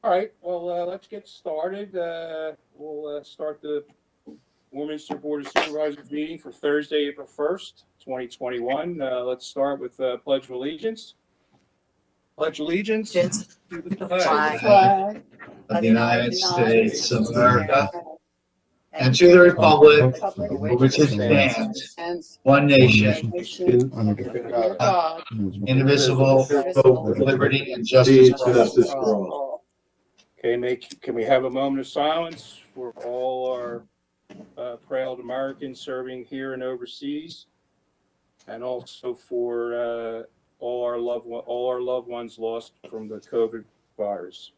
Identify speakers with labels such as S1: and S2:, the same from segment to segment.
S1: All right, well, let's get started. We'll start the Warminster Board of Supervisors meeting for Thursday, April 1st, 2021. Let's start with Pledge of Allegiance. Pledge allegiance to the
S2: flag of the United States of America and to the republic for which it stands, one nation,
S3: under God,
S2: indivisible, with liberty and justice for all.
S1: Okay, can we have a moment of silence for all our proud Americans serving here and overseas, and also for all our loved ones lost from the COVID virus.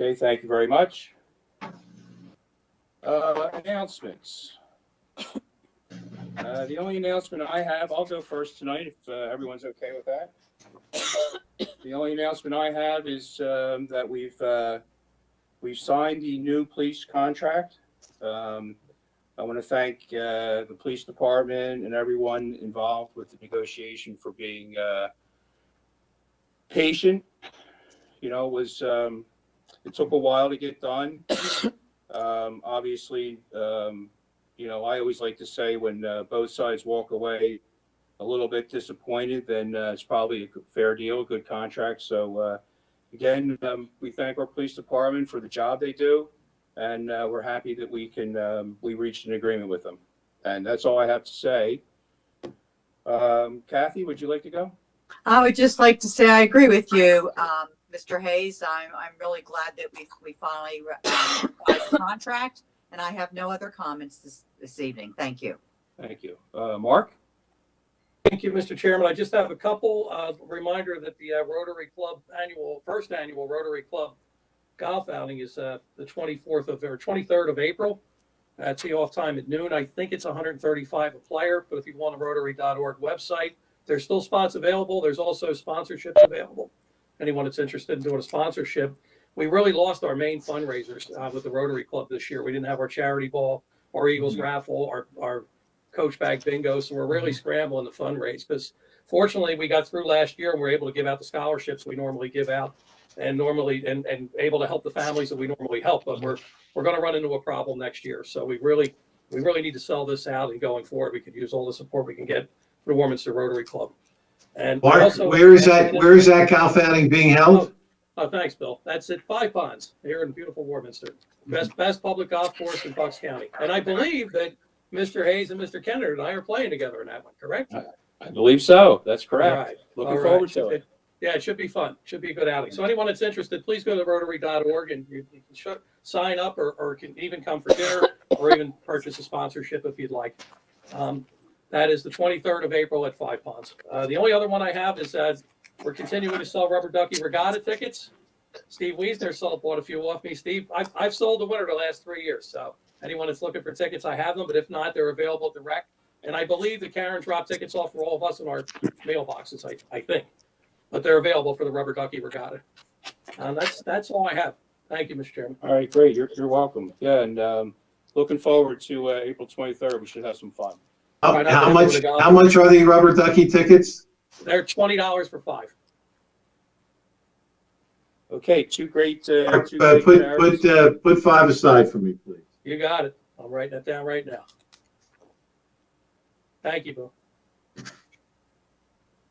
S1: Okay, thank you very much. Announcements. The only announcement I have, I'll go first tonight if everyone's okay with that. The only announcement I have is that we've signed the new police contract. I want to thank the police department and everyone involved with the negotiation for being patient. You know, it took a while to get done. Obviously, you know, I always like to say when both sides walk away a little bit disappointed, then it's probably a fair deal, a good contract. So again, we thank our police department for the job they do, and we're happy that we reached an agreement with them. And that's all I have to say. Kathy, would you like to go?
S4: I would just like to say I agree with you, Mr. Hayes. I'm really glad that we finally got the contract, and I have no other comments this evening. Thank you.
S1: Thank you. Mark?
S5: Thank you, Mr. Chairman. I just have a couple reminder that the Rotary Club first annual Rotary Club golf outing is the 23rd of April. Tee off time at noon. I think it's $135 a player, but if you go on the Rotary.org website, there's still spots available. There's also sponsorships available. Anyone that's interested in doing a sponsorship. We really lost our main fundraisers with the Rotary Club this year. We didn't have our charity ball, our Eagles raffle, our coach bag bingo. So we're really scrambling to fundraise because fortunately we got through last year and we're able to give out the scholarships we normally give out and able to help the families that we normally help. But we're going to run into a problem next year. So we really need to sell this out, and going forward, we could use all the support we can get for the Warminster Rotary Club. And
S3: Mark,
S5: also,
S3: where is that golf outing being held?
S5: Oh, thanks, Bill. That's at Five Ponds here in beautiful Warminster. Best public golf course in Bucks County. And I believe that Mr. Hayes and Mr. Kennard and I are playing together in that one, correct?
S1: I believe so. That's correct.
S5: All right.
S1: Looking forward to it.
S5: Yeah, it should be fun. Should be a good outing. So anyone that's interested, please go to Rotary.org and you can sign up or can even come for dinner or even purchase a sponsorship if you'd like. That is the 23rd of April at Five Ponds. The only other one I have is we're continuing to sell Rubber Ducky Regatta tickets. Steve Wiesner bought a few off me. Steve, I've sold the winner the last 3 years. So anyone that's looking for tickets, I have them. But if not, they're available at the rec. And I believe that Karen dropped tickets off for all of us in our mailboxes, I think. But they're available for the Rubber Ducky Regatta. That's all I have. Thank you, Mr. Chairman.
S1: All right, great. You're welcome. Yeah, and looking forward to April 23rd. We should have some fun.
S3: How much are the Rubber Ducky tickets?
S5: They're $20 for 5.
S1: Okay, two great charities.
S3: Put 5 aside for me, please.
S5: You got it. I'm writing that down right now. Thank you, Bill.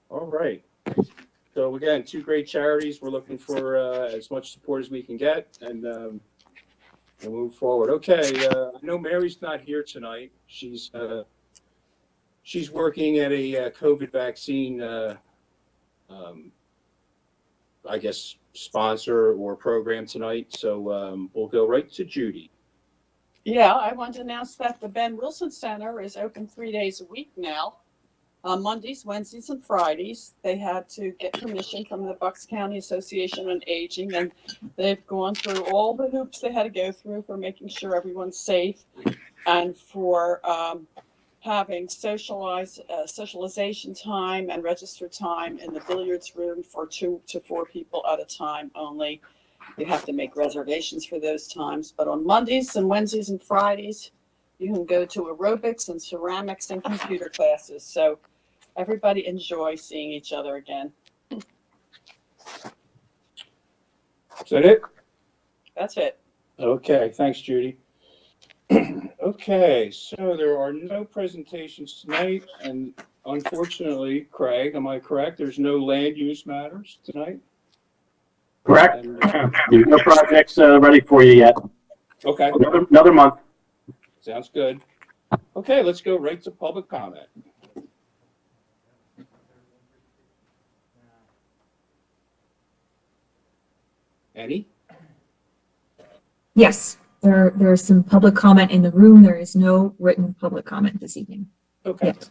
S1: All right. So again, two great charities. We're looking for as much support as we can get and move forward. Okay, I know Mary's not here tonight. She's working at a COVID vaccine, I guess, sponsor or program tonight. So we'll go right to Judy.
S2: Yeah, I want to announce that the Ben Wilson Center is open 3 days a week now. On Mondays, Wednesdays, and Fridays. They had to get permission from the Bucks County Association on Aging, and they've gone through all the hoops they had to go through for making sure everyone's safe and for having socialization time and registered time in the billiards room for 2 to 4 people at a time only. You have to make reservations for those times. But on Mondays and Wednesdays and Fridays, you can go to aerobics and ceramics and computer classes. So everybody enjoy seeing each other again.
S1: Is that it?
S2: That's it.
S1: Okay, thanks, Judy. Okay, so there are no presentations tonight, and unfortunately, Craig, am I correct? There's no land use matters tonight?
S6: Correct.
S1: And,
S6: There's no projects ready for you yet.
S1: okay,
S6: Another month.
S1: sounds good. Okay, let's go right to public comment. Any?
S7: Yes, there's some public comment in the room. There is no written public comment this evening.
S1: Okay.
S7: Yes.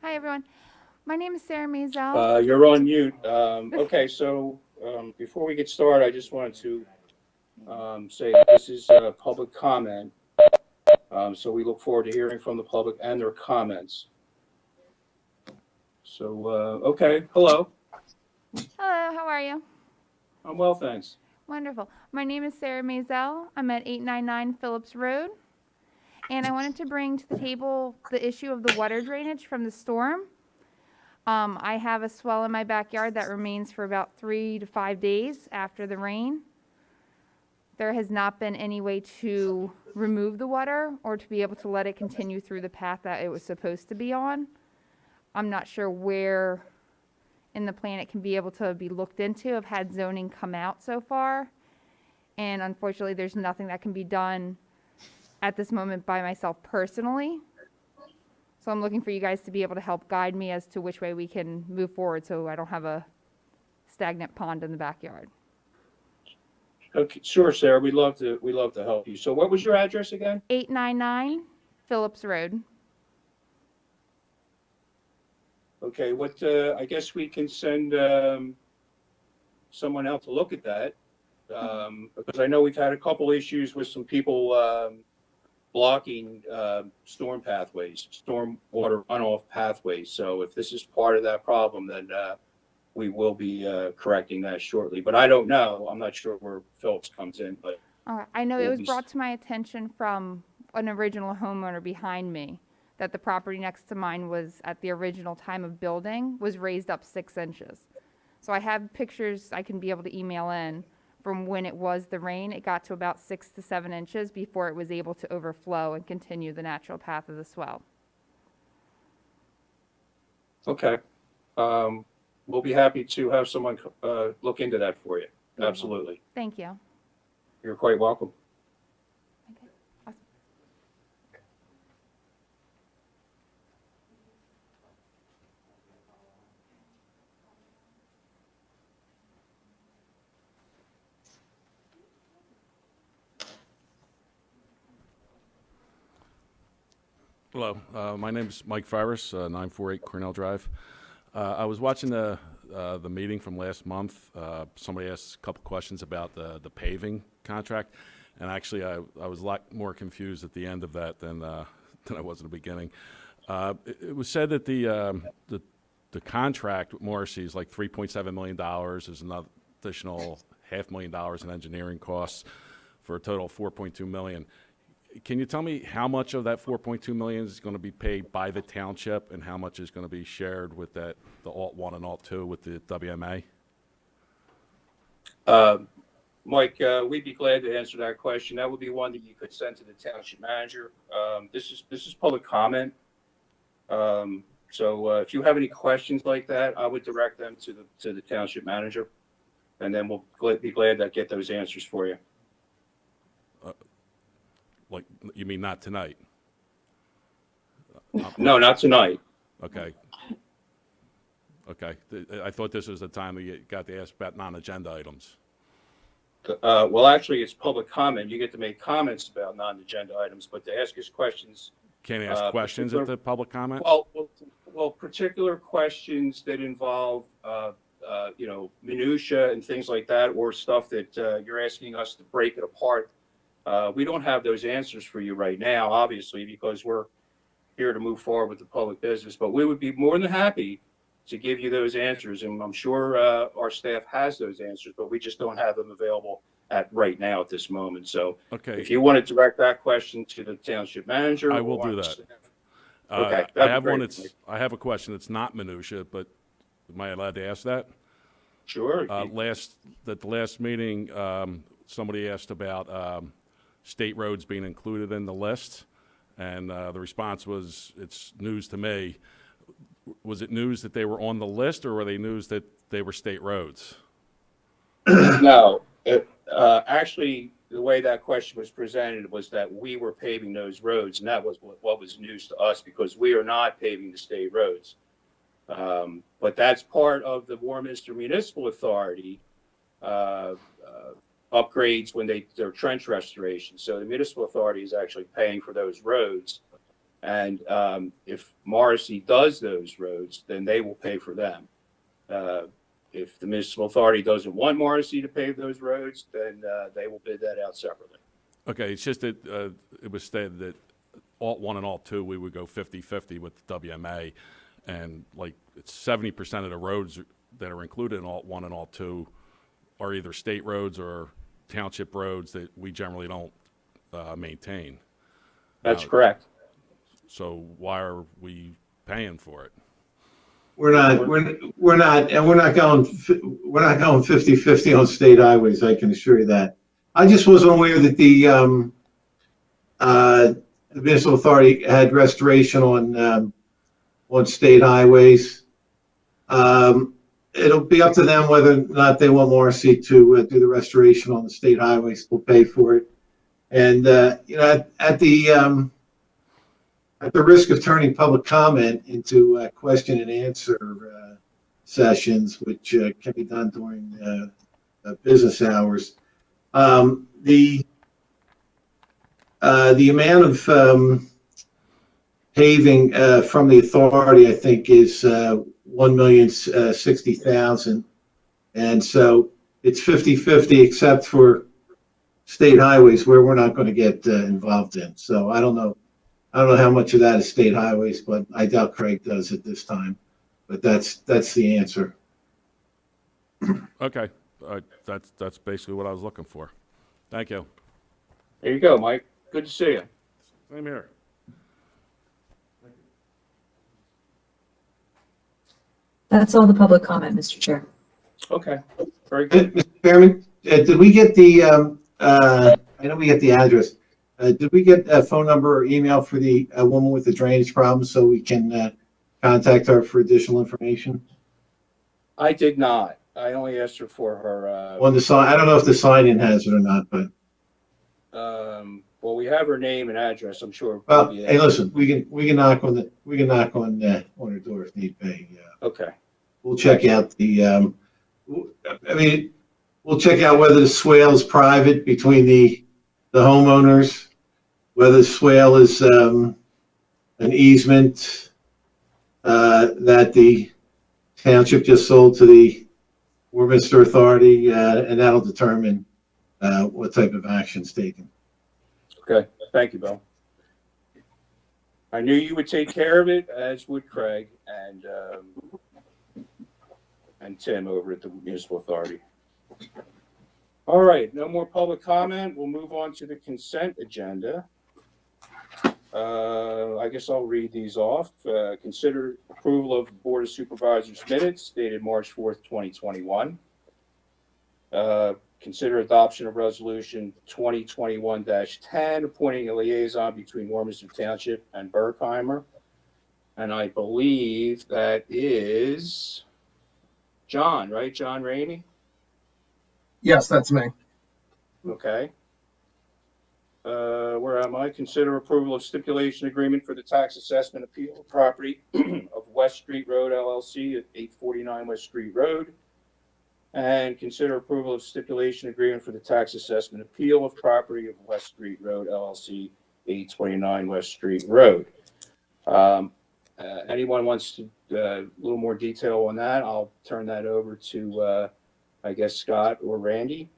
S8: Hi, everyone. My name is Sarah Mazel.
S1: You're on mute. Okay, so before we get started, I just wanted to say that this is public comment. So we look forward to hearing from the public and their comments. So, okay, hello.
S8: Hello, how are you?
S1: I'm well, thanks.
S8: Wonderful. My name is Sarah Mazel. I'm at 899 Phillips Road. And I wanted to bring to the table the issue of the water drainage from the storm. I have a swell in my backyard that remains for about 3 to 5 days after the rain. There has not been any way to remove the water or to be able to let it continue through the path that it was supposed to be on. I'm not sure where in the plan it can be able to be looked into. I've had zoning come out so far, and unfortunately there's nothing that can be done at this moment by myself personally. So I'm looking for you guys to be able to help guide me as to which way we can move forward so I don't have a stagnant pond in the backyard.
S1: Okay, sure, Sarah. We'd love to help you. So what was your address again?
S8: 899 Phillips Road.
S1: Okay, what, I guess we can send someone out to look at that. Because I know we've had a couple issues with some people blocking storm pathways, storm water runoff pathways. So if this is part of that problem, then we will be correcting that shortly. But I don't know. I'm not sure where Phillips comes in, but
S8: I know it
S1: We'll
S8: was
S1: be
S8: brought to my attention from an original homeowner behind me that the property next to mine was, at the original time of building, was raised up 6 inches. So I have pictures I can be able to email in from when it was the rain. It got to about 6 to 7 inches before it was able to overflow and continue the natural path of the swell.
S1: okay. We'll be happy to have someone look into that for you. Absolutely.
S8: Thank you.
S1: You're quite welcome.
S8: Okay. Awesome.
S9: Hello, my name is Mike Farris, 948 Cornell Drive. I was watching the meeting from last month. Somebody asked a couple questions about the paving contract, and actually I was a lot more confused at the end of that than I was in the beginning. It was said that the contract with Morrissey is like $3.7 million. There's another additional $500,000 in engineering costs for a total of $4.2 million. Can you tell me how much of that $4.2 million is going to be paid by the township and how much is going to be shared with the Alt 1 and Alt 2 with the WMA?
S1: Mike, we'd be glad to answer that question. That would be one that you could send to the township manager. This is public comment. So if you have any questions like that, I would direct them to the township manager, and then we'll be glad to get those answers for you.
S9: Like, you mean not tonight?
S1: No, not tonight.
S9: Okay. Okay. I thought this was the time that you got to ask about non-agenda items.
S1: Well, actually, it's public comment. You get to make comments about non-agenda items, but to ask us questions.
S9: Can I ask questions at the public comment?
S1: Well, particular questions that involve, minutia and things like that, or stuff that you're asking us to break it apart We don't have those answers for you right now, obviously, because we're here to move forward with the public business, but we would be more than happy to give you those answers, and I'm sure our staff has those answers, but we just don't have them available right now at this moment. So
S9: Okay,
S1: if you want to direct that question to the township manager.
S9: I will
S1: or
S9: do
S1: our
S9: that.
S1: staff.
S9: I
S1: Okay, that'd be
S9: have one
S1: great.
S9: that's, I have a question that's not minutia, but am I allowed to ask that?
S1: Sure.
S9: At the last meeting, somebody asked about state roads being included in the list, and the response was, it's news to me. Was it news that they were on the list, or were they news that they were state roads?
S1: No, actually, the way that question was presented was that we were paving those roads, and that was what was news to us, because we are not paving the state roads. But that's part of the Warminster Municipal Authority upgrades when they're trench restoration. So the municipal authority is actually paying for those roads. And if Morrissey does those roads, then they will pay for them. If the municipal authority doesn't want Morrissey to pave those roads, then they will bid that out separately.
S9: Okay, it's just that it was stated that Alt 1 and Alt 2, we would go 50-50 with WMA, and like it's 70% of the roads that are included in Alt 1 and Alt 2 are either state roads or township roads that we generally don't maintain.
S1: That's correct.
S9: So why are we paying for it?
S3: We're not going 50-50 on state highways, I can assure you that. I just wasn't aware that the municipal authority had restoration on state highways. It'll be up to them whether or not they want Morrissey to do the restoration on the state highways. We'll pay for it. And, at the risk of turning public comment into question and answer sessions, which can be done during business hours, the amount of paving from the authority, I think, is $1,060,000, and so it's 50-50, except for state highways where we're not going to get involved in. So I don't know how much of that is state highways, but I doubt Craig does at this time. But that's the answer.
S9: Okay, that's basically what I was looking for. Thank you.
S1: There you go, Mike. Good to see you.
S9: Same here.
S7: That's all the public comment, Mr. Chair.
S1: Okay, very good.
S3: Mr. Chairman, did we get the, I know we get the address. Did we get a phone number or email for the woman with the drainage problem so we can contact her for additional information?
S1: I did not. I only asked her for her,
S3: On the sign, I don't know if the sign-in has it or not, but,
S1: well, we have her name and address, I'm sure.
S3: well, hey, listen, we can knock on her door if need be.
S1: Okay,
S3: We'll check out we'll check out whether the swale is private between the homeowners, whether the swale is an easement that the township just sold to the Warminster Authority, and that'll determine what type of action's taken.
S1: okay. Thank you, Bill. I knew you would take care of it, as would Craig and Tim over at the Municipal Authority. All right, no more public comment. We'll move on to the consent agenda. I guess I'll read these off. Consider approval of Board of Supervisors minutes dated March 4th, 2021. Consider adoption of Resolution 2021-10, appointing a liaison between Warminster Township and Berkheimer. And I believe that is John, right? John Rainey?
S10: Yes, that's me.
S1: Okay. Where am I? Consider approval of stipulation agreement for the tax assessment appeal of property of West Street Road LLC at 849 West Street Road. And consider approval of stipulation agreement for the tax assessment appeal of property of West Street Road LLC, 829 West Street Road. Anyone wants to a little more detail on that? I'll turn that over to I guess Scott or Randy.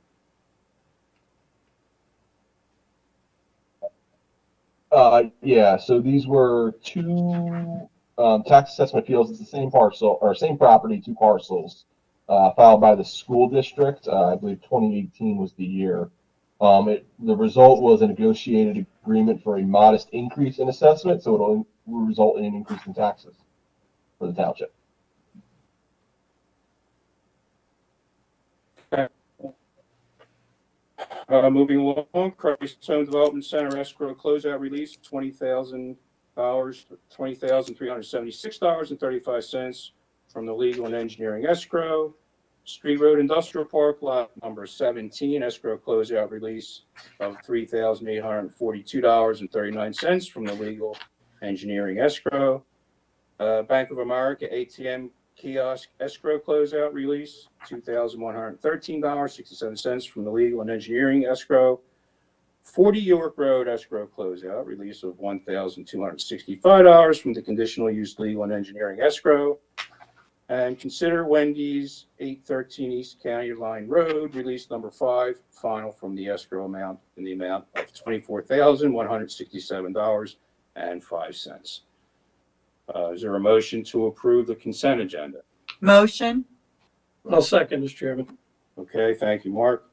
S11: Yeah, so these were two tax assessment appeals. It's the same parcel or same property, two parcels, filed by the school district. I believe 2018 was the year. The result was a negotiated agreement for a modest increase in assessment, so it'll result in an increase in taxes for the township.
S1: Moving along, Christ Home Development Center escrow closeout release, $20,000, $20,376.35 from the legal and engineering escrow. Street Road Industrial Park, lot number 17, escrow closeout release of $3,842.39 from the legal engineering escrow. Bank of America ATM kiosk escrow closeout release, $2,113.67 from the legal and engineering escrow. 40 York Road escrow closeout release of $1,265 from the conditional use legal and engineering escrow. And consider Wendy's 813 East County Line Road, release number 5, final from the escrow amount in the amount of $24,167.05. Is there a motion to approve the consent agenda?
S4: Motion.
S5: I'll second, Mr. Chairman.
S1: Okay, thank you, Mark.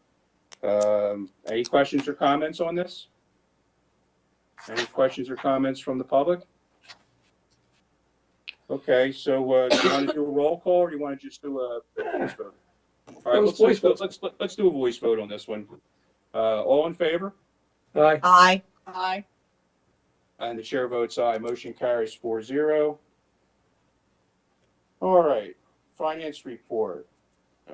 S1: Any questions or comments on this? Any questions or comments from the public? Okay, so do you want to do a roll call or do you want to just do a voice vote? All right, let's do a voice vote on this one. All in favor?
S5: Aye.
S4: Aye.
S2: Aye.
S1: And the chair votes aye. Motion carries 4-0. All right, finance report.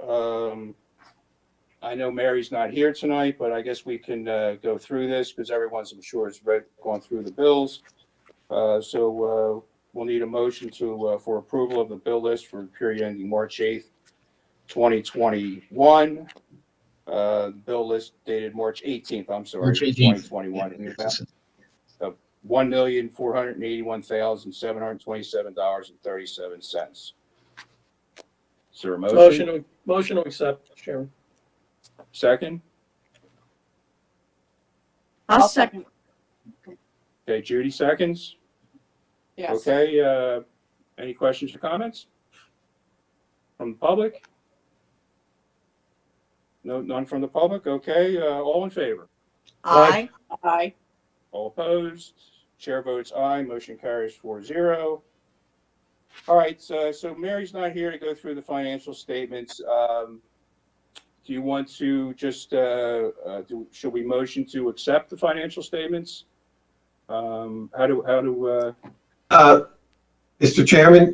S1: I know Mary's not here tonight, but I guess we can go through this because everyone's, I'm sure, has gone through the bills. So we'll need a motion for approval of the bill list for the period ending March 8th, 2021. Bill list dated March 18th, I'm sorry,
S10: March 18th.
S1: 2021. In the amount of $1,481,727.37. Is there a motion?
S5: Motion to accept, Mr. Chairman.
S1: Second?
S4: I'll second.
S1: Okay, Judy seconds.
S2: Yes.
S1: Okay, any questions or comments from the public? No, none from the public. Okay, all in favor?
S4: Aye.
S2: Aye.
S1: All opposed? Chair votes aye. Motion carries 4-0. All right, so Mary's not here to go through the financial statements. Do you want to just, should we motion to accept the financial statements?
S3: Mr. Chairman,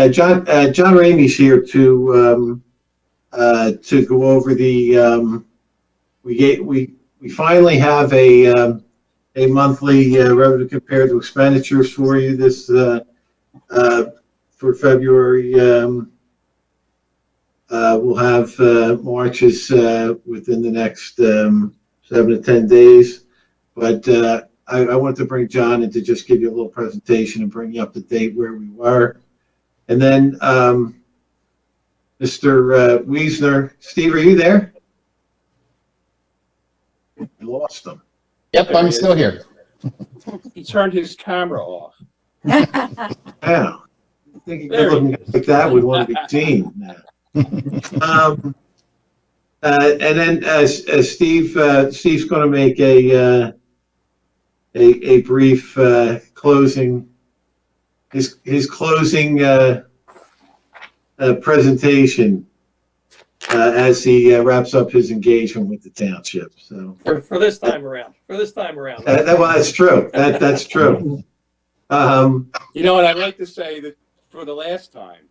S3: John Ramey's here to go over the, we finally have a monthly revenue compared to expenditures for you this, for February. We'll have March's within the next 7 to 10 days. But I wanted to bring John in to just give you a little presentation and bring you up to date where we were. And then Mr. Wiesner, Steve, are you there? You lost him.
S10: Yep, I'm still here.
S1: He turned his camera off.
S3: Yeah. I think looking like that would want to be seen. And then Steve's going to make a brief closing, his closing presentation as he wraps up his engagement with the township. So
S5: For this time around.
S3: well, that's true. That's true.
S1: You know, and I'd like to say that for the last time.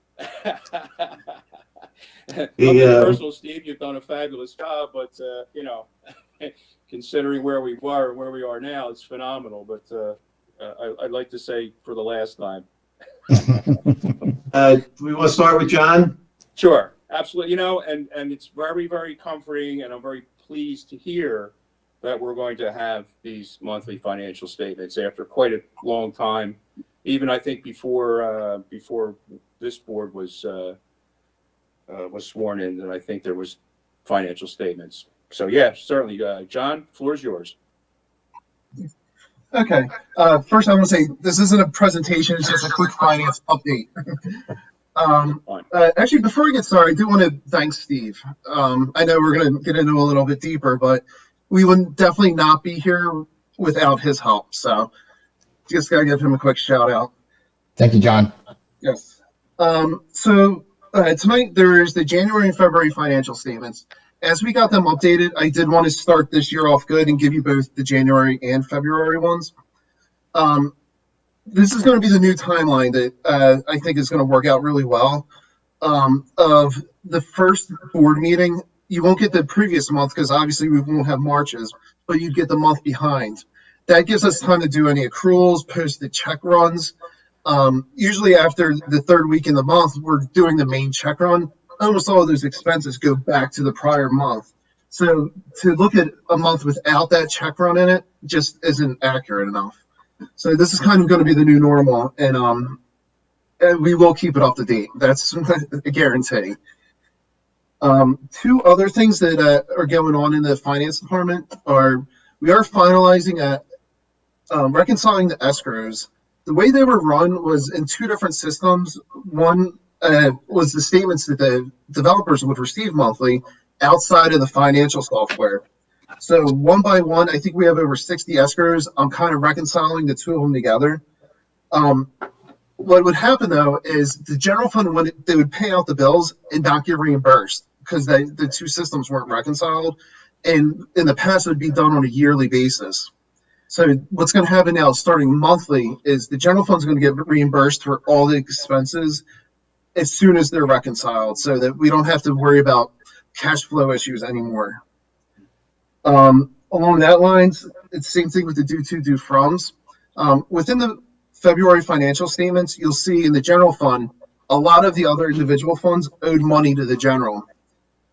S1: Personal, Steve, you've done a fabulous job, but you know, considering where we were and where we are now, it's phenomenal. But I'd like to say for the last time.
S3: Do we want to start with John?
S1: Sure, absolutely. You know, and it's very, very comforting, and I'm very pleased to hear that we're going to have these monthly financial statements after quite a long time. Even I think before this board was sworn in, and I think there was financial statements. So yeah, certainly, John, floor is yours.
S10: Okay. First, I want to say this isn't a presentation; it's just a quick finance update.
S1: Fine.
S10: Actually, before we get started, I do want to thank Steve. I know we're going to get into a little bit deeper, but we would definitely not be here without his help. So, just got to give him a quick shout out.
S12: Thank you, John.
S10: Yes. Tonight there's the January and February financial statements. As we got them updated, I did want to start this year off good and give you both the January and February ones. This is going to be the new timeline that I think is going to work out really well. Of the first board meeting, you won't get the previous month because obviously we won't have Marches, but you get the month behind. That gives us time to do any accruals, post the check runs. Usually after the third week in the month, we're doing the main check run. Almost all of those expenses go back to the prior month. So to look at a month without that check run in it just isn't accurate enough. So this is kind of going to be the new normal, and we will keep it up to date. That's a guarantee. Two other things that are going on in the finance department are we are finalizing reconciling the escrows. The way they were run was in two different systems. One was the statements that the developers would receive monthly outside of the financial software. So one by one, I think we have over 60 escrows. I'm kind of reconciling the two of them together. What would happen though is the general fund, they would pay out the bills and not get reimbursed because the two systems weren't reconciled. And in the past, it would be done on a yearly basis. So what's going to happen now, starting monthly, is the general fund is going to get reimbursed for all the expenses as soon as they're reconciled, so that we don't have to worry about cash flow issues anymore. Along that lines, it's the same thing with the due to, due froms. Within the February financial statements, you'll see in the general fund, a lot of the other individual funds owed money to the general.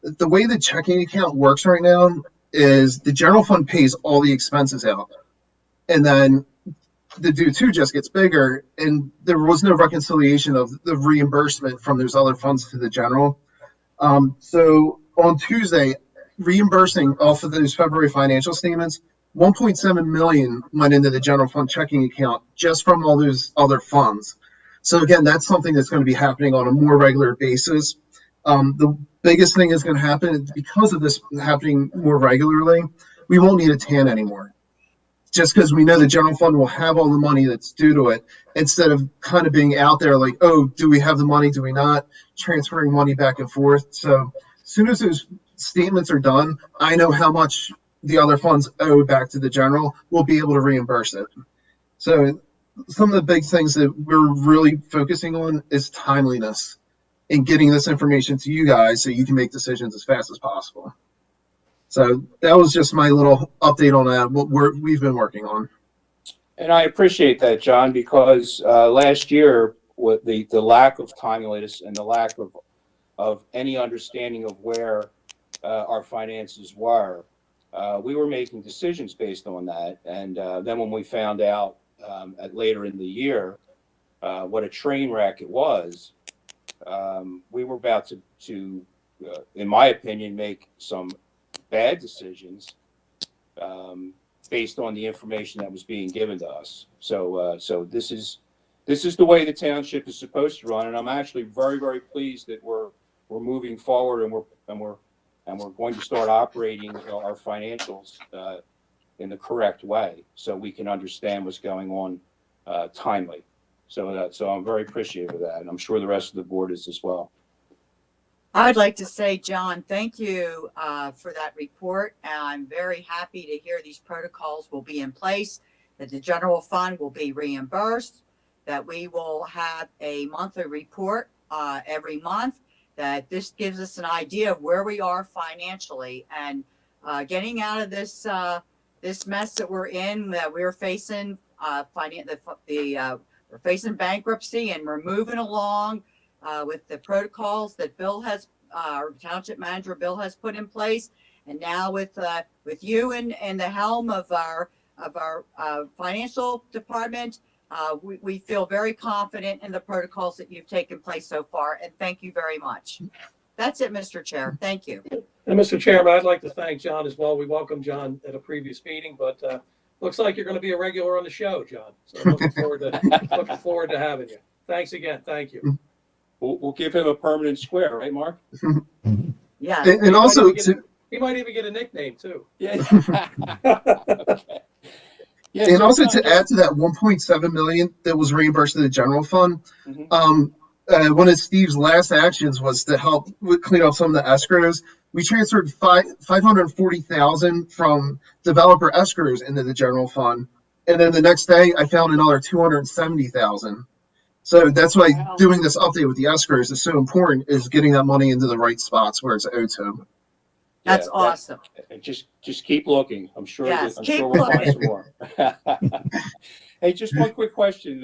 S10: The way the checking account works right now is the general fund pays all the expenses out. And then the due to just gets bigger, and there was no reconciliation of the reimbursement from those other funds to the general. So on Tuesday, reimbursing off of those February financial statements, 1.7 million went into the general fund checking account just from all those other funds. So again, that's something that's going to be happening on a more regular basis. The biggest thing is going to happen because of this happening more regularly. We won't need a TAN anymore. Just because we know the general fund will have all the money that's due to it, instead of kind of being out there like, oh, do we have the money? Do we not? Transferring money back and forth. So as soon as those statements are done, I know how much the other funds owe back to the general. We'll be able to reimburse it. So some of the big things that we're really focusing on is timeliness and getting this information to you guys so you can make decisions as fast as possible. So that was just my little update on that, what we've been working on.
S1: And I appreciate that, John, because last year, with the lack of timeliness and the lack of any understanding of where our finances were, we were making decisions based on that. And then when we found out later in the year what a train wreck it was, we were about to in my opinion, make some bad decisions based on the information that was being given to us. So this is the way the township is supposed to run, and I'm actually very, very pleased that we're moving forward and we're going to start operating our financials in the correct way, so we can understand what's going on timely. So I'm very appreciative of that, and I'm sure the rest of the board is as well.
S4: I'd like to say, John, thank you for that report. I'm very happy to hear these protocols will be in place, that the general fund will be reimbursed, that we will have a monthly report every month, that this gives us an idea of where we are financially, and getting out of this this mess that we're in, that we're facing we're facing bankruptcy, and we're moving along with the protocols that Bill has, our township manager Bill has put in place, and now with you and the helm of our financial department, we feel very confident in the protocols that you've taken place so far, and thank you very much. That's it, Mr. Chair. Thank you.
S5: And Mr. Chairman, I'd like to thank John as well. We welcomed John at a previous meeting, but looks like you're going to be a regular on the show, John. So I'm looking forward to having you. Thanks again. Thank you.
S1: We'll give him a permanent square, right, Mark?
S4: Yeah.
S10: And also,
S5: He might even get a nickname too.
S1: Yeah. Okay. Yeah,
S10: and
S1: so
S10: also
S1: John,
S10: to add to that 1.7 million that was reimbursed to the general fund,
S1: Mhm.
S10: one of Steve's last actions was to help clean up some of the escrows. We transferred 540,000 from developer escrows into the general fund, and then the next day I found another 270,000. So that's why
S2: Wow.
S10: doing this update with the escrows is so important, is getting that money into the right spots where it's owed to.
S4: That's
S1: Yeah,
S4: awesome.
S1: just keep looking. I'm sure
S4: Yes,
S1: I'm
S4: keep
S1: sure we'll find
S4: looking.
S1: some more. Hey, just one quick question,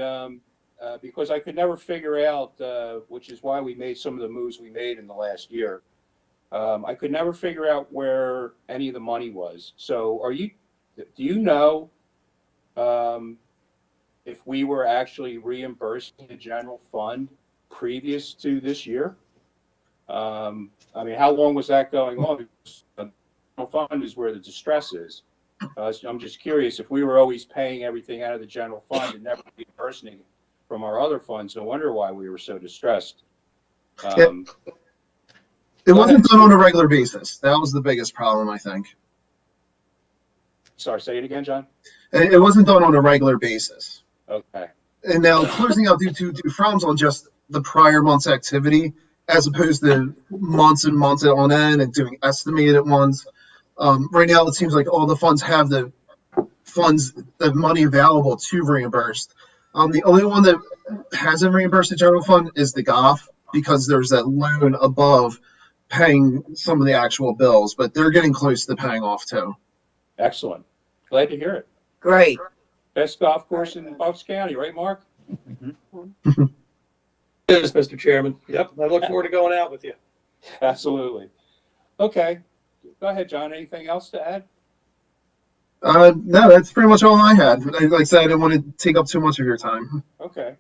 S1: because I could never figure out, which is why we made some of the moves we made in the last year. I could never figure out where any of the money was. So do you know, if we were actually reimbursing the general fund previous to this year? I mean, how long was that going on? Because the general fund is where the distress is. So I'm just curious if we were always paying everything out of the general fund and never reimbursing from our other funds. No wonder why we were so distressed.
S10: It
S1: Go
S10: wasn't
S1: ahead,
S10: done on a
S1: Steve.
S10: regular basis. That was the biggest problem, I think.
S1: Sorry, say it again, John.
S10: It wasn't done on a regular basis.
S1: Okay.
S10: And now closing out due frowns on just the prior month's activity, as opposed to months and months on end and doing estimated ones. Right now, it seems like all the funds have the money available to reimburse. The only one that hasn't reimbursed the general fund is the GOF, because there's that loan above paying some of the actual bills, but they're getting close to paying off too.
S1: Excellent. Glad to hear it.
S4: Great.
S1: Best golf course in Bucks County, right, Mark?
S5: Yes, Mr. Chairman. Yep. I look forward to going out with you.
S1: Absolutely. Okay. Go ahead, John. Anything else to add?
S10: No, that's pretty much all I had. Like I said, I didn't want to take up too much of your time.
S1: Okay.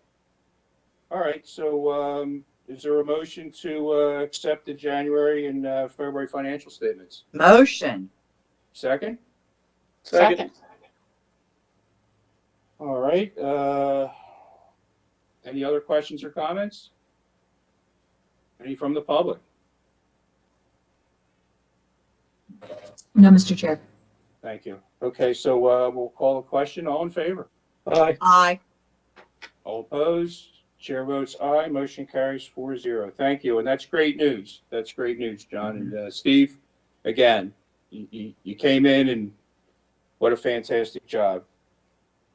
S1: All right. So, is there a motion to accept the January and February financial statements?
S4: Motion.
S1: Second?
S5: Second.
S1: All right. Any other questions or comments? Any from the public?
S7: No, Mr. Chair.
S1: Thank you. Okay, so we'll call a question. All in favor?
S5: Aye.
S4: Aye.
S1: All opposed? Chair votes aye. Motion carries 4-0. Thank you. And that's great news. That's great news, John. And Steve, again, you came in and what a fantastic job.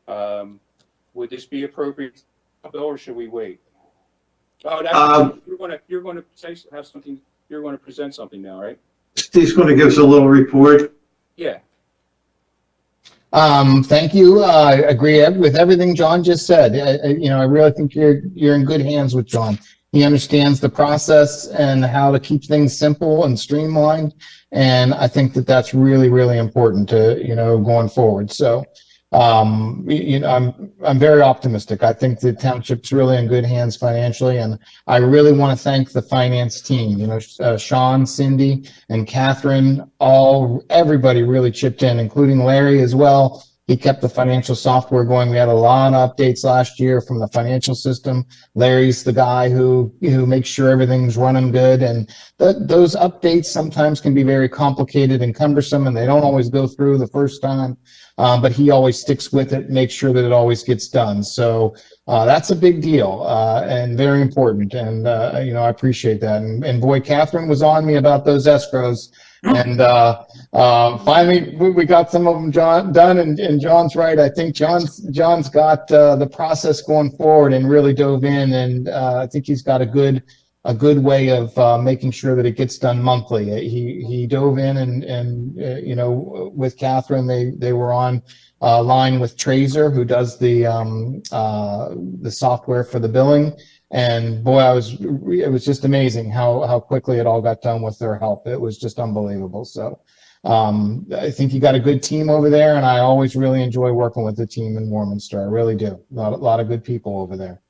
S1: Would this be appropriate, Bill, or should we wait? Oh, that's you're going to have something. You're going to present something now, right?
S3: Steve's going to give us a little report.
S1: Yeah.
S12: Thank you. I agree with everything John just said. I really think you're in good hands with John. He understands the process and how to keep things simple and streamlined. And I think that that's really, really important to, going forward. So, I'm very optimistic. I think the township's really in good hands financially, and I really want to thank the finance team. Sean, Cindy, and Catherine, everybody really chipped in, including Larry as well. He kept the financial software going. We had a lot of updates last year from the financial system. Larry's the guy who makes sure everything's running good, and those updates sometimes can be very complicated and cumbersome, and they don't always go through the first time. But he always sticks with it, makes sure that it always gets done. So that's a big deal and very important. And, I appreciate that. And boy, Catherine was on me about those escrows. And finally, we got some of them done. And John's right. I think John's got the process going forward and really dove in. And I think he's got a good way of making sure that it gets done monthly. He dove in and with Catherine, they were on line with Tracer, who does the software for the billing. And boy, it was just amazing how quickly it all got done with their help. It was just unbelievable. So I think you got a good team over there, and I always really enjoy working with the team in Warminster. I really do. A lot of good people over there.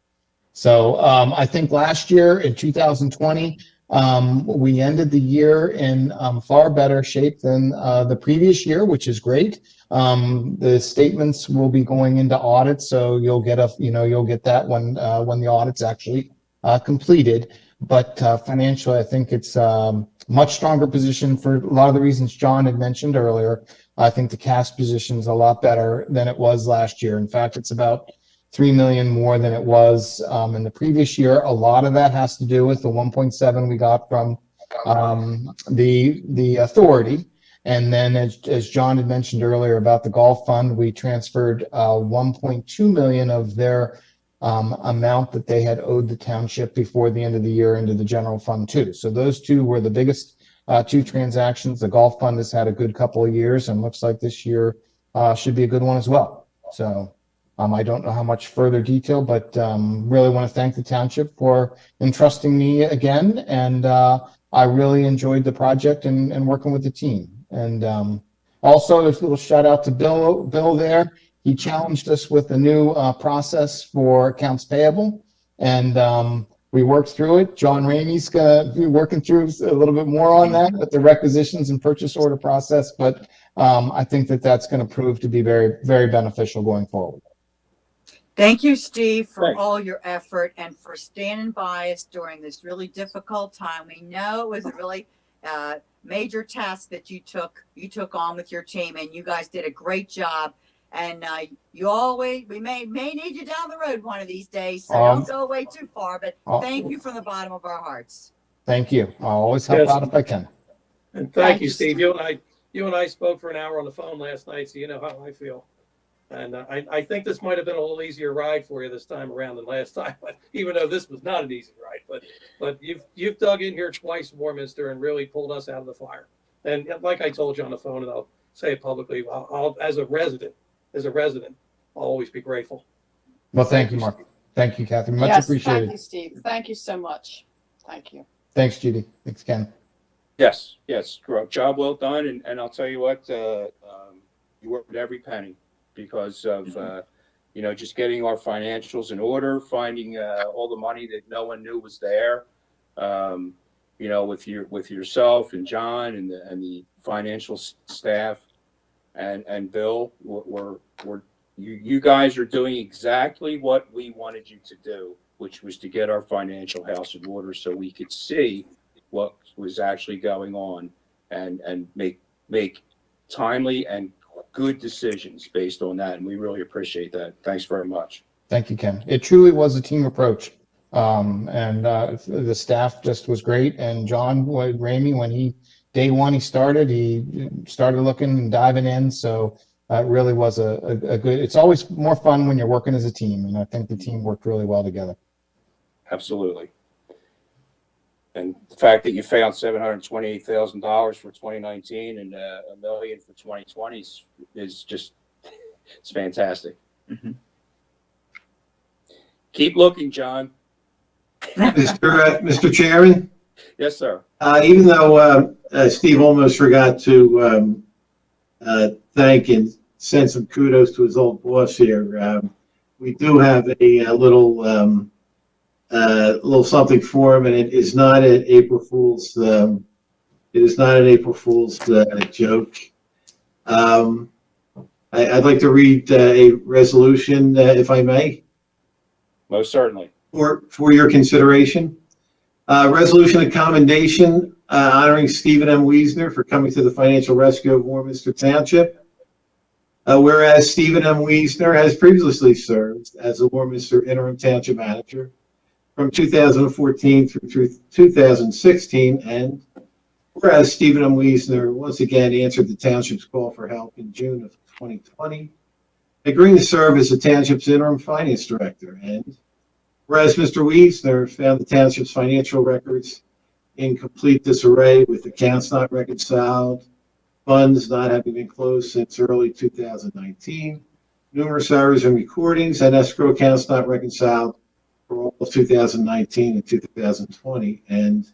S12: So I think last year in 2020, We ended the year in far better shape than the previous year, which is great. The statements will be going into audit, so you'll get you'll get that when the audit's actually completed. But financially, I think it's much stronger position for a lot of the reasons John had mentioned earlier. I think the cash position is a lot better than it was last year. In fact, it's about 3 million more than it was in the previous year. A lot of that has to do with the 1.7 we got from the authority. And then as John had mentioned earlier about the golf fund, we transferred 1.2 million of their amount that they had owed the township before the end of the year into the general fund too. So those two were the biggest two transactions. The golf fund has had a good couple of years and looks like this year should be a good one as well. So I don't know how much further detail, but really want to thank the township for entrusting me again. And I really enjoyed the project and working with the team. And also, there's a little shout out to Bill there. He challenged us with a new process for accounts payable, and we worked through it. John Ramey's going to be working through a little bit more on that with the requisitions and purchase order process, but I think that that's going to prove to be very, very beneficial going forward.
S4: Thank you, Steve, for
S1: Thanks.
S4: all your effort and for standing by us during this really difficult time. We know it was a really major task that you took on with your team, and you guys did a great job. And we may need you down the road one of these days, so don't go away too far. But thank you from the bottom of our hearts.
S12: Thank you. I'll always help out if I can.
S5: And thank you, Steve. You and I spoke for an hour on the phone last night, so you know how I feel. And I think this might have been a little easier ride for you this time around than last time, but even though this was not an easy ride, but you've dug in here twice, Warminster, and really pulled us out of the fire. And like I told you on the phone, and I'll say it publicly, I'll as a resident, I'll always be grateful.
S12: Well, thank you, Mark. Thank you, Catherine. Much
S2: Yes,
S12: appreciated.
S2: thank you, Steve. Thank you so much. Thank you.
S12: Thanks, Judy. Thanks, Ken.
S1: Yes, job well done, and I'll tell you what, you worked every penny because of just getting our financials in order, finding all the money that no one knew was there. With yourself and John and the financial staff and Bill, you guys are doing exactly what we wanted you to do, which was to get our financial house in order so we could see what was actually going on and make timely and good decisions based on that. And we really appreciate that. Thanks very much.
S12: Thank you, Ken. It truly was a team approach. The staff just was great. And John Ramey, when day one he started looking and diving in. So it really was a good, it's always more fun when you're working as a team. And I think the team worked really well together.
S1: Absolutely. And the fact that you found $728,000 for 2019 and $1 million for 2020 is just, it's fantastic.
S4: Mm-hmm.
S1: Keep looking, John.
S3: Mr. Chairman,
S1: Yes, sir.
S3: even though Steve almost forgot to thank and send some kudos to his old boss here, we do have a little something for him, and it is not an April Fool's. It is not an April Fool's joke. I'd like to read a resolution, if I may.
S1: Most certainly.
S3: For your consideration. Resolution of commendation honoring Stephen M. Wiesner for coming to the financial rescue of Warminster Township. Whereas Stephen M. Wiesner has previously served as the Warminster interim township manager from 2014 through 2016, and whereas Stephen M. Wiesner once again answered the township's call for help in June of 2020, agreeing to serve as the township's interim finance director, and whereas Mr. Wiesner found the township's financial records in complete disarray with accounts not reconciled, funds not having been closed since early 2019, numerous errors in recordings, and escrow accounts not reconciled for all of 2019 and 2020. And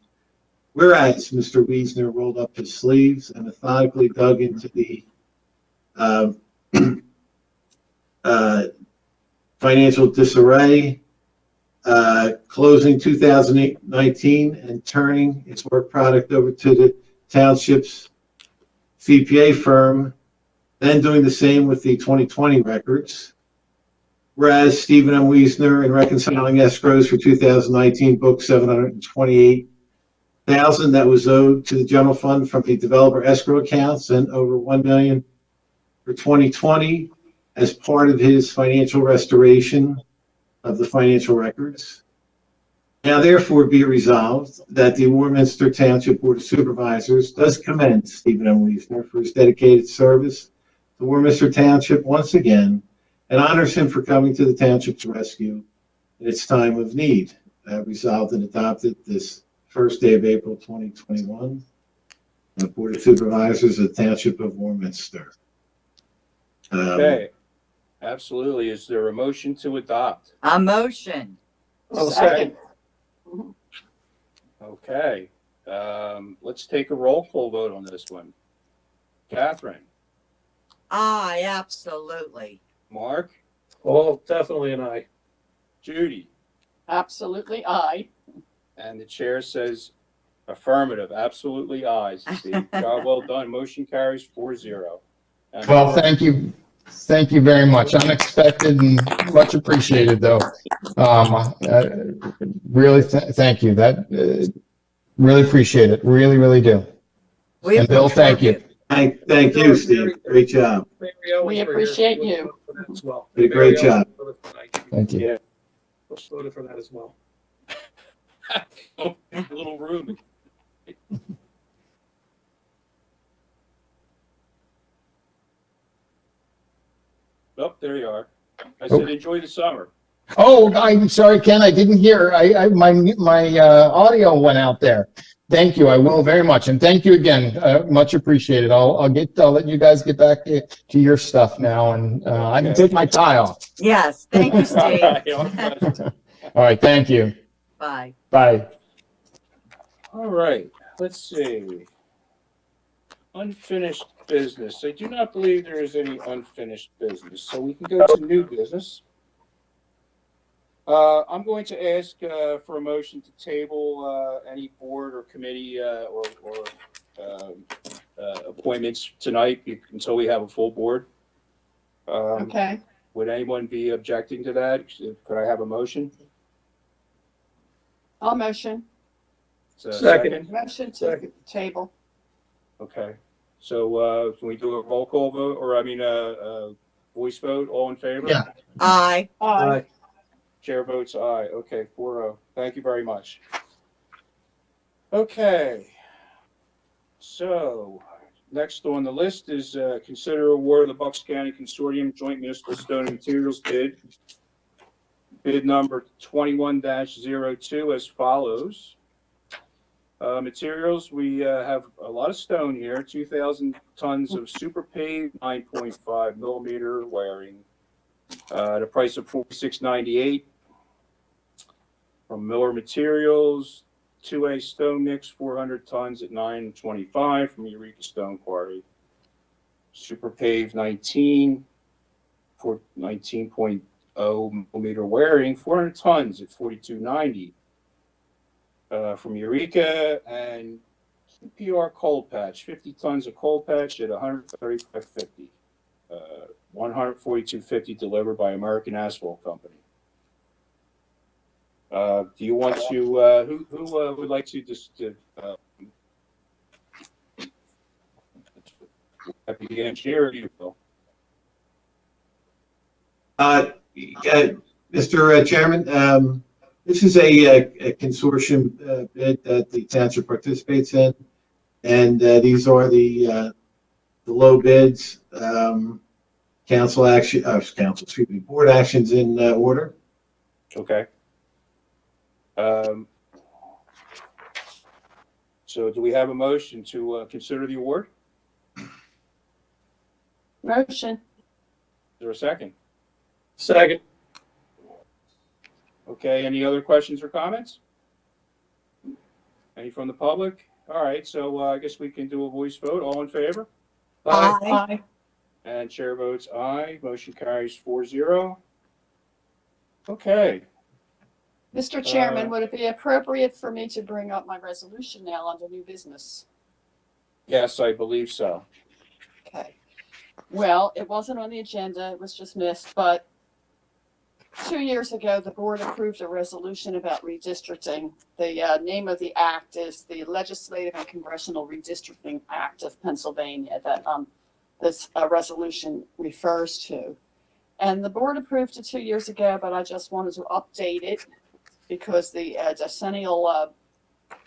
S3: whereas Mr. Wiesner rolled up his sleeves and methodically dug into the financial disarray, closing 2019 and turning its work product over to the Township's CPA firm, then doing the same with the 2020 records. Whereas Stephen M. Wiesner in Reconciling Escrows for 2019 booked $728,000 that was owed to the general fund from the developer escrow accounts and over $1 million for 2020 as part of his financial restoration of the financial records. Now therefore be resolved that the Warminster Township Board of Supervisors does commend Stephen M. Wiesner for his dedicated service to Warminster Township once again, and honors him for coming to the township's rescue in its time of need. Resolved and adopted this first day of April 2021. The Board of Supervisors of the Township of Warminster.
S1: Okay, absolutely. Is there a motion to adopt?
S4: A motion.
S5: I'll second.
S1: Okay, let's take a roll call vote on this one. Catherine,
S4: Aye, absolutely.
S1: Mark,
S5: Oh, definitely an aye.
S1: Judy,
S2: Absolutely, aye.
S1: and the chair says affirmative, absolutely aye. Steve, job well done. Motion carries 4-0. And
S12: Well, thank you. Thank you very much. Unexpected and much appreciated, though. Really, thank you. Really appreciate it. Really, really do. And Bill, thank you.
S3: Thank you, Steve. Great job.
S2: We appreciate you.
S5: As well.
S3: Did a great job.
S12: Thank you.
S1: Yeah.
S5: Voted for that as well.
S1: a little room. Oh, there you are. I said, enjoy the summer.
S12: Oh, I'm sorry, Ken, I didn't hear. My audio went out there. Thank you. I will very much. And thank you again. Much appreciated. I'll let you guys get back to your stuff now. And I can take my tie off.
S4: Yes, thank you, Steve.
S12: All right. Thank you.
S4: Bye.
S12: Bye.
S1: All right, let's see. Unfinished business. I do not believe there is any unfinished business, so we can go to new business. I'm going to ask for a motion to table any board or committee or appointments tonight until we have a full board.
S2: Okay,
S1: Would anyone be objecting to that? Could I have a motion?
S2: I'll motion.
S5: Second.
S2: Motion to
S5: Second.
S2: table.
S1: Okay, so can we do a roll call vote, or voice vote? All in favor?
S12: Yeah.
S4: Aye.
S2: Aye.
S1: Chair votes aye. Okay, 4-0. Thank you very much. Okay. So next on the list is consider award of the Bucks County Consortium Joint Municipal Stone and Materials bid. Bid number 21-02 as follows. Materials, we have a lot of stone here, 2,000 tons of super paved 9.5 millimeter wiring at a price of $46.98. From Miller Materials, 2A stone mix, 400 tons at $9.25 from Eureka Stone Quarry. Super paved 19 for 19.0 millimeter wiring, 400 tons at $42.90 from Eureka, and PR cold patch, 50 tons of cold patch at $135.50. $142.50 delivered by American Asphalt Company. Do you want to, who would like to just, the engineer, or you, Bill?
S3: Mr. Chairman, this is a consortium bid that the township participates in, and these are the low bids. Board actions in order.
S1: Okay. So do we have a motion to consider the award?
S2: Motion.
S1: Is there a second?
S5: Second.
S1: Okay, any other questions or comments? Any from the public? All right, so I guess we can do a voice vote. All in favor?
S5: Aye.
S2: Aye.
S1: And chair votes aye. Motion carries 4-0. Okay.
S2: Mr. Chairman, would it be appropriate for me to bring up my resolution now under new business?
S1: Yes, I believe so.
S2: Okay. Well, it wasn't on the agenda, it was just missed, but 2 years ago, the board approved a resolution about redistricting. The name of the act is the Legislative and Congressional Redistricting Act of Pennsylvania that this resolution refers to. And the board approved it 2 years ago, but I just wanted to update it because the decennial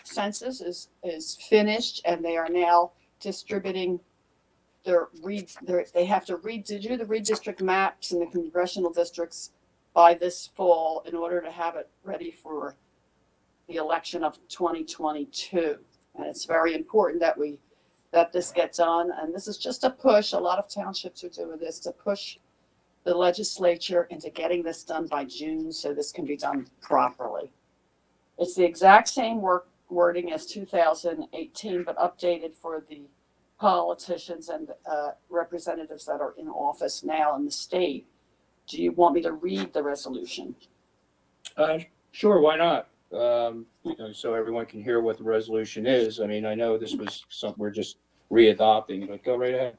S2: census is finished and they are now distributing they have to do the redistrict maps in the congressional districts by this fall in order to have it ready for the election of 2022. And it's very important that this gets done. And this is just a push. A lot of townships are doing this to push the legislature into getting this done by June so this can be done properly. It's the exact same wording as 2018, but updated for the politicians and representatives that are in office now in the state. Do you want me to read the resolution?
S1: Sure, why not? So everyone can hear what the resolution is. I mean, I know this was something we're just readopting, but go right ahead.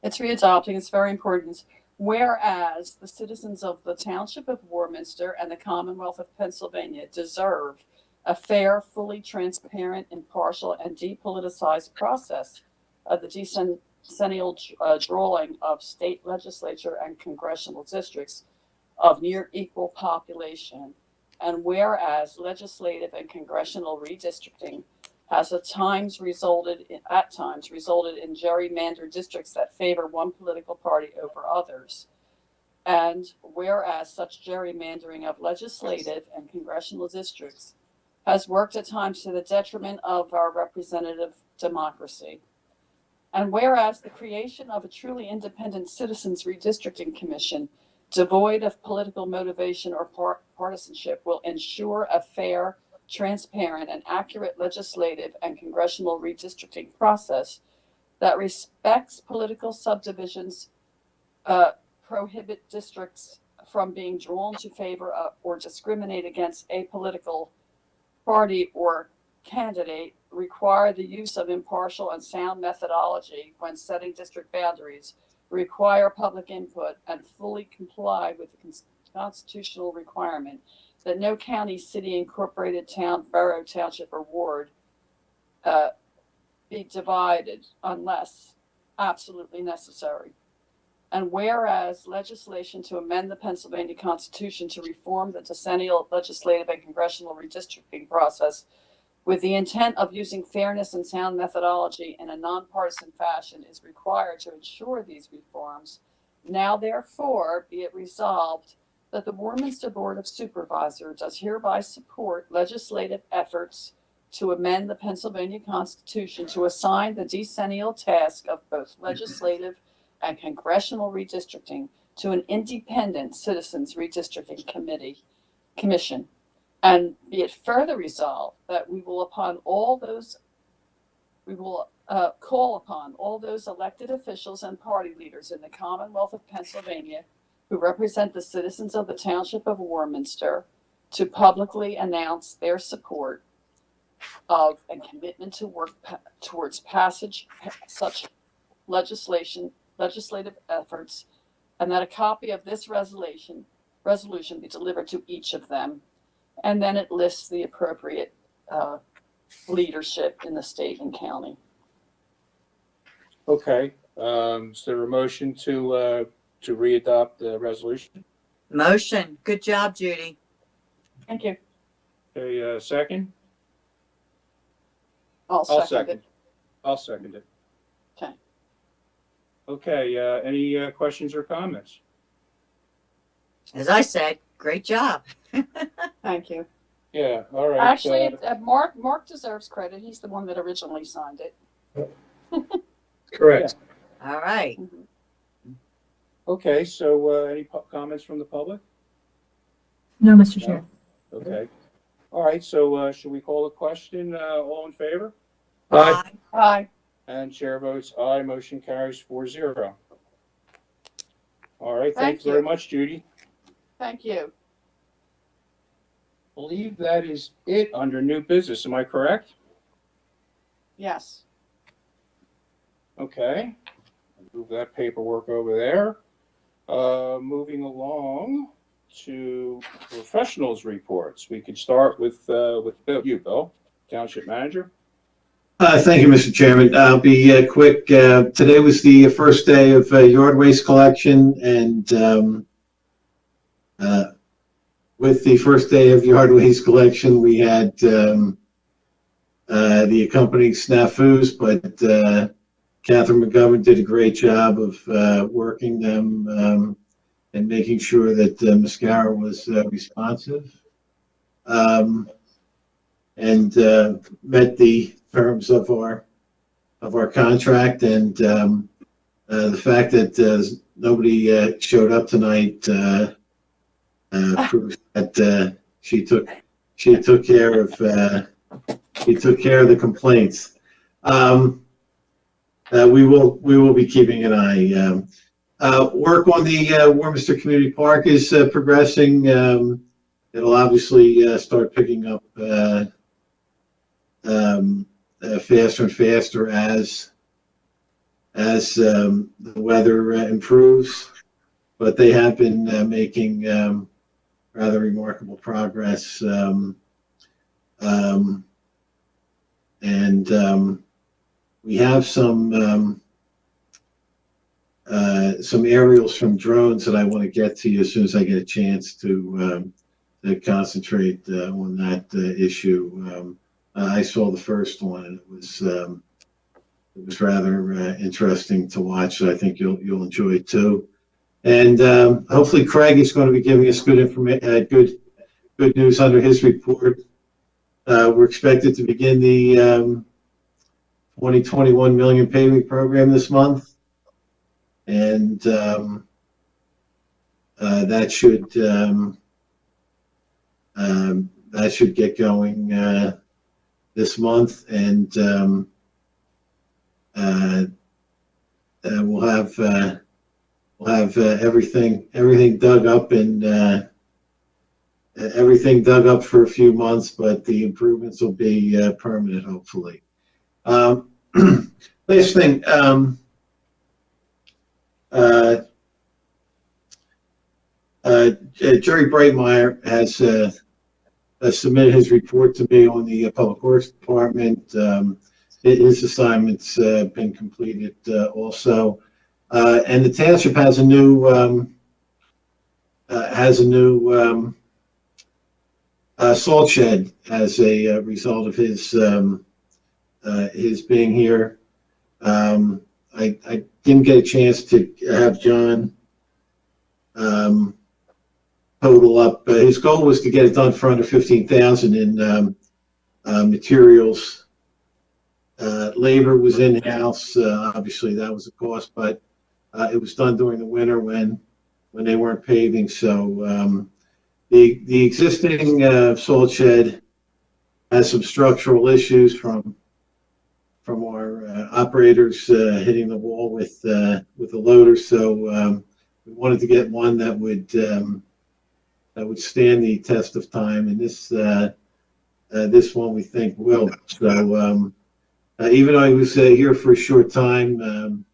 S2: It's readopting. It's very important. Whereas the citizens of the Township of Warminster and the Commonwealth of Pennsylvania deserve a fair, fully transparent, impartial, and depoliticized process of the decennial drawing of state legislature and congressional districts of near equal population. And whereas legislative and congressional redistricting has at times resulted in gerrymandered districts that favor one political party over others. And whereas such gerrymandering of legislative and congressional districts has worked at times to the detriment of our representative democracy. And whereas the creation of a truly independent Citizens Redistricting Commission, devoid of political motivation or partisanship, will ensure a fair, transparent, and accurate legislative and congressional redistricting process that respects political subdivisions, prohibit districts from being drawn to favor or discriminate against a political party or candidate, require the use of impartial and sound methodology when setting district boundaries, require public input, and fully comply with the constitutional requirement that no county, city, incorporated town, borough, township, or ward be divided unless absolutely necessary. And whereas legislation to amend the Pennsylvania Constitution to reform the decennial legislative and congressional redistricting process with the intent of using fairness and sound methodology in a nonpartisan fashion is required to ensure these reforms, now therefore be it resolved that the Warminster Board of Supervisors does hereby support legislative efforts to amend the Pennsylvania Constitution to assign the decennial task of both legislative and congressional redistricting to an independent Citizens Redistricting Commission. And be it further resolved that we will call upon all those elected officials and party leaders in the Commonwealth of Pennsylvania who represent the citizens of the Township of Warminster to publicly announce their support of and commitment to work towards passage such legislative efforts, and that a copy of this resolution be delivered to each of them. And then it lists the appropriate leadership in the state and county.
S1: Okay, is there a motion to readopt the resolution?
S4: Motion. Good job, Judy.
S2: Thank you.
S1: Okay, second?
S2: I'll second it.
S1: I'll second it.
S2: Okay.
S1: Okay, any questions or comments?
S4: As I said, great job.
S2: Thank you.
S1: Yeah, all right.
S2: Actually, Mark deserves credit. He's the one that originally signed it.
S5: Correct.
S4: All right.
S1: Okay, so any comments from the public?
S7: No, Mr. Chair.
S1: Okay. All right, so should we call a question? All in favor?
S5: Aye.
S2: Aye.
S1: And chair votes aye. Motion carries 4-0. All right,
S2: Thank
S1: thanks very
S2: you.
S1: much, Judy.
S2: Thank you.
S1: believe that is it under new business. Am I correct?
S2: Yes.
S1: Okay. Move that paperwork over there. Moving along to professionals reports. We could start with you, Bill, Township Manager.
S3: Thank you, Mr. Chairman. I'll be quick. Today was the first day of yard waste collection, and with the first day of yard waste collection, we had the accompanying snafus, but Catherine McGovern did a great job of working them and making sure that Mascara was responsive and met the terms of our contract. And the fact that nobody showed up tonight proves that she took care of the complaints. We will be keeping an eye. Work on the Warminster Community Park is progressing. It'll obviously start picking up faster and faster as the weather improves. But they have been making rather remarkable progress. We have some aerials from drones that I want to get to you as soon as I get a chance to concentrate on that issue. I saw the first one, and it was rather interesting to watch. So I think you'll enjoy it too. And hopefully Craig is going to be giving us good news under his report. We're expected to begin the 2021 million paving program this month, and that should get going this month, and we'll have everything dug up and everything dug up for a few months, but the improvements will be permanent, hopefully. Last thing, Jerry Breitmeyer has submitted his report to me on the Public Works Department. His assignment's been completed also, and the township has a new salt shed as a result of his being here. I didn't get a chance to have John total up. His goal was to get it done for under $15,000 in materials. Labor was in-house. Obviously, that was a cost, but it was done during the winter when they weren't paving. So the existing salt shed has some structural issues from our operators hitting the wall with the loader. So we wanted to get one that would stand the test of time, and this one we think will. So even though he was here for a short time,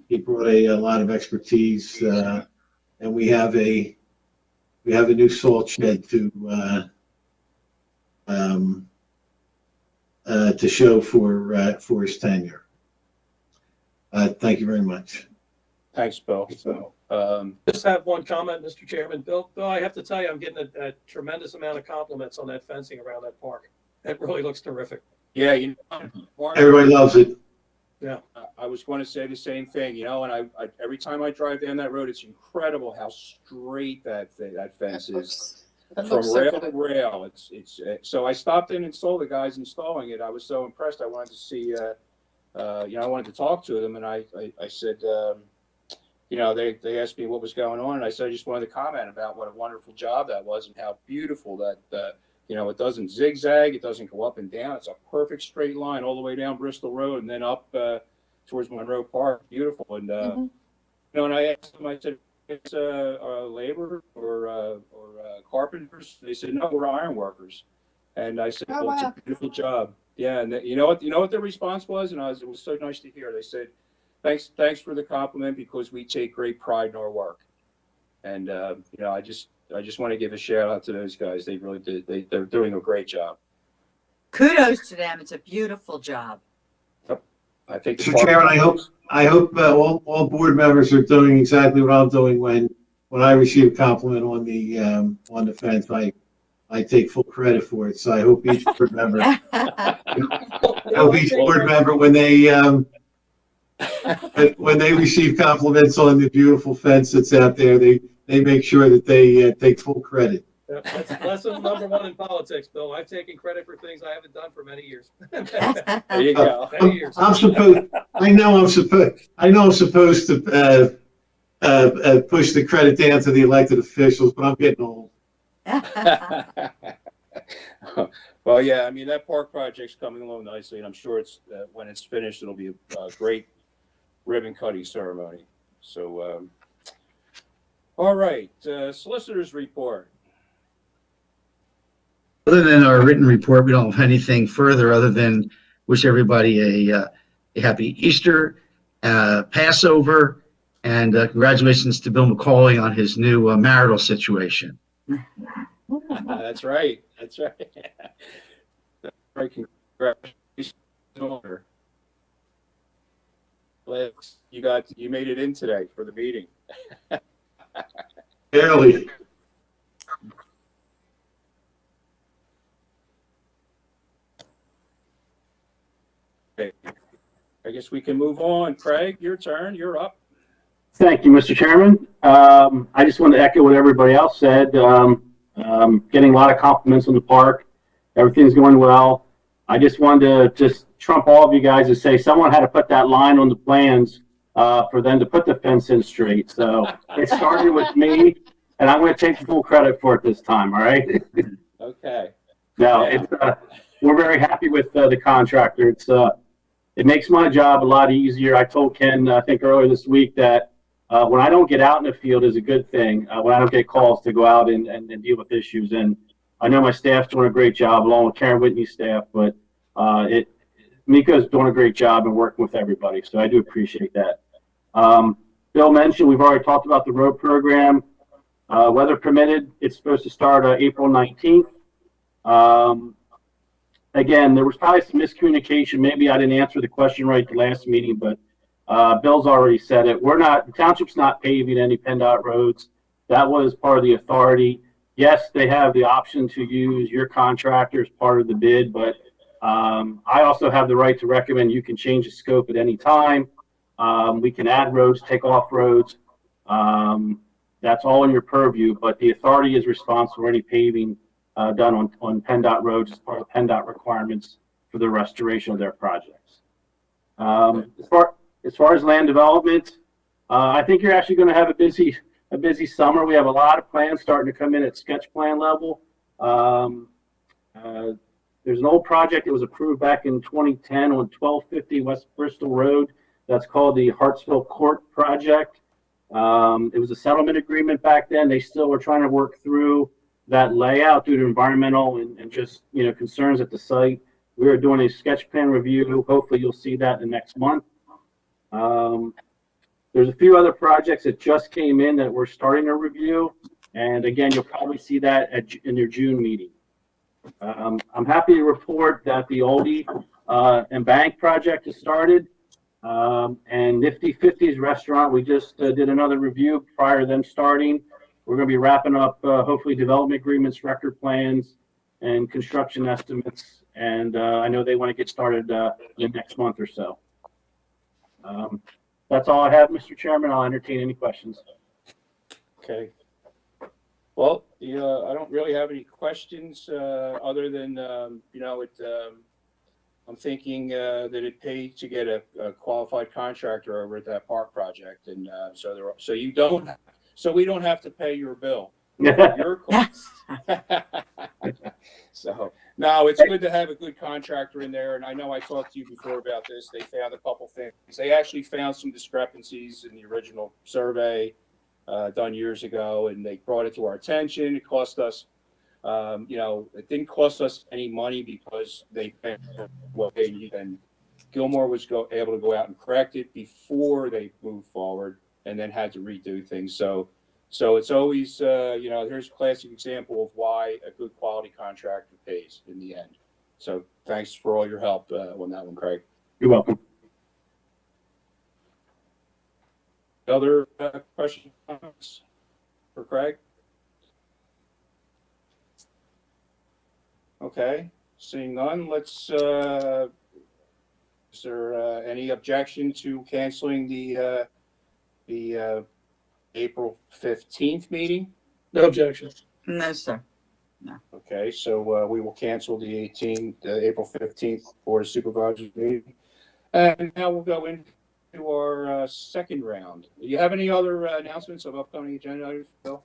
S3: he brought a lot of expertise, and we have a new salt shed to show for his tenure. Thank you very much.
S1: Thanks, Bill. So,
S5: Just have one comment, Mr. Chairman. Bill, I have to tell you, I'm getting a tremendous amount of compliments on that fencing around that park. It really looks terrific.
S1: yeah, Mark,
S3: Everybody loves it.
S5: Yeah.
S1: I was going to say the same thing, and I every time I drive down that road, it's incredible how straight that fence is
S2: That
S1: from
S2: looks so
S1: rail to
S2: good.
S1: rail. It's so I stopped in and saw the guys installing it. I was so impressed. I wanted to see, I wanted to talk to them, and I said, they asked me what was going on, and I said I just wanted to comment about what a wonderful job that was and how beautiful that. It doesn't zigzag, it doesn't go up and down. It's a perfect straight line all the way down Bristol Road and then up towards Monroe Park. Beautiful. And and I asked him, I said, labor or carpenters? They said, no, we're iron workers. And I said,
S2: Oh,
S1: well, it's
S2: wow.
S1: a beautiful job. Yeah, and you know what their response was? And it was so nice to hear. They said, thanks for the compliment because we take great pride in our work. And I just want to give a shout out to those guys. They really did. They're doing a great job.
S4: Kudos to them. It's a beautiful job.
S1: I think.
S3: Mr. Chairman, I hope all board members are doing exactly what I'm doing when I receive a compliment on the fence. I take full credit for it. So I hope each board member, when they receive compliments on the beautiful fence that's out there, they make sure that they take full credit.
S5: That's lesson number one in politics, Bill. I've taken credit for things I haven't done for many years.
S1: There you go.
S5: Many years.
S3: I know I'm supposed to push the credit down to the elected officials, but I'm getting old.
S1: Well, yeah, I mean, that park project's coming along nicely, and I'm sure it's when it's finished, it'll be a great ribbon cutting ceremony. So, all right, solicitor's report.
S13: Other than our written report, we don't have anything further other than wish everybody a happy Easter, Passover, and congratulations to Bill McCauley on his new marital situation.
S1: That's right. That's right. Congratulations. You made it in today for the meeting.
S3: Barely.
S1: Okay. I guess we can move on. Craig, your turn. You're up.
S6: Thank you, Mr. Chairman. I just want to echo what everybody else said. Getting a lot of compliments on the park. Everything's going well. I just wanted to trump all of you guys and say someone had to put that line on the plans for them to put the fence in straight. So it started with me, and I'm going to take full credit for it this time. All right.
S1: Okay.
S6: No,
S1: Yeah.
S6: We're very happy with the contractor. It makes my job a lot easier. I told Ken, I think earlier this week, that when I don't get out in the field is a good thing. When I don't get calls to go out and deal with issues. And I know my staff's doing a great job along with Karen Whitney's staff, but Miko's doing a great job and working with everybody. So I do appreciate that. Bill mentioned, we've already talked about the road program. Weather permitted, it's supposed to start April 19th. Again, there was probably some miscommunication. Maybe I didn't answer the question right the last meeting, but Bill's already said it. The township's not paving any PennDOT roads. That was part of the authority. Yes, they have the option to use your contractor as part of the bid, but I also have the right to recommend you can change the scope at any time. We can add roads, take off roads. That's all in your purview, but the authority is responsible for any paving done on PennDOT roads as part of PennDOT requirements for the restoration of their projects. As far as land development, I think you're actually going to have a busy summer. We have a lot of plans starting to come in at sketch plan level. There's an old project that was approved back in 2010 on 1250 West Bristol Road. That's called the Hartsville Court project. It was a settlement agreement back then. They still were trying to work through that layout due to environmental and just concerns at the site. We are doing a sketch plan review. Hopefully you'll see that in the next month. There's a few other projects that just came in that we're starting to review. And again, you'll probably see that in your June meeting. I'm happy to report that the Oldie and Bank project has started. And Nifty 50's restaurant, we just did another review prior to them starting. We're going to be wrapping up hopefully development agreements, record plans, and construction estimates. And I know they want to get started in next month or so. That's all I have, Mr. Chairman. I'll entertain any questions.
S1: Okay. Well, I don't really have any questions other than, I'm thinking that it paid to get a qualified contractor over at that park project. And so we don't have to pay your bill. Your costs. So, no, it's good to have a good contractor in there. And I know I talked to you before about this. They found a couple things. They actually found some discrepancies in the original survey. done years ago, and they brought it to our attention. It cost us, it didn't cost us any money because they and Gilmore was able to go out and correct it before they moved forward, and then had to redo things. So it's always, here's a classic example of why a good quality contractor pays in the end. So thanks for all your help on that one, Craig.
S6: You're welcome.
S1: Other questions, comments for Craig? Okay, seeing none, let's, is there any objection to canceling the April 15th meeting?
S5: No objection.
S4: No, sir.
S1: Okay, so we will cancel the April 15th Board of Supervisors meeting. And now we'll go into our second round. Do you have any other announcements of upcoming agenda items, Bill?